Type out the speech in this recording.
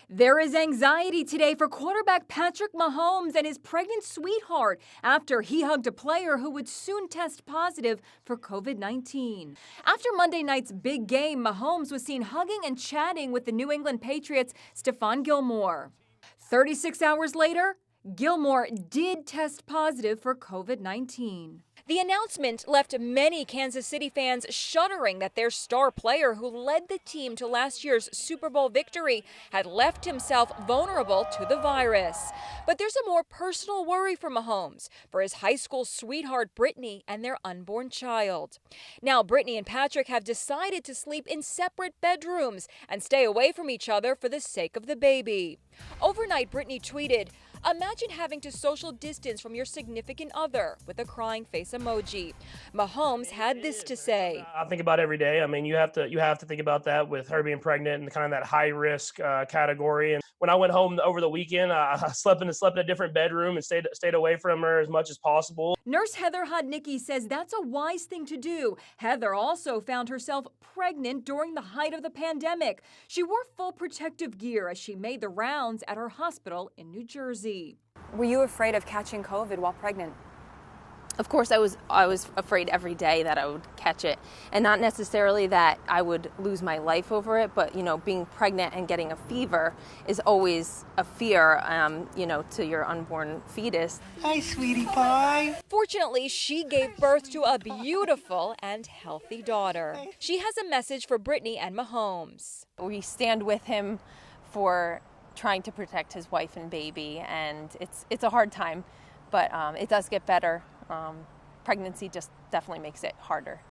There is anxiety today for quarterback Patrick Mahomes and his pregnant sweetheart after he hugged a player who would soon test positive for COVID-19. After Monday night's big game, Mahomes was seen hugging and chatting with the New England Patriots' Stephon Gilmore. 36 hours later, Gilmore did test positive for COVID-19. The announcement left many Kansas City fans shuddering that their star player who led the team to last year's Super Bowl victory had left himself vulnerable to the virus. But there's a more personal worry for Mahomes, for his high school sweetheart Brittany and their unborn child. Now, Brittany and Patrick have decided to sleep in separate bedrooms and stay away from each other for the sake of the baby. Overnight, Brittany tweeted, "Imagine having to social distance from your significant other," with a crying face emoji. Mahomes had this to say. I think about it every day. I mean, you have to think about that with her being pregnant and kind of that high risk category. And when I went home over the weekend, I slept in a different bedroom and stayed away from her as much as possible. Nurse Heather Hodnicki says that's a wise thing to do. Heather also found herself pregnant during the height of the pandemic. She wore full protective gear as she made the rounds at her hospital in New Jersey. Were you afraid of catching COVID while pregnant? Of course, I was afraid every day that I would catch it, and not necessarily that I would lose my life over it, but, being pregnant and getting a fever is always a fear, to your unborn fetus. Hi, sweetie pie. Fortunately, she gave birth to a beautiful and healthy daughter. She has a message for Brittany and Mahomes. We stand with him for trying to protect his wife and baby, and it's a hard time, but it does get better. Pregnancy just definitely makes it harder.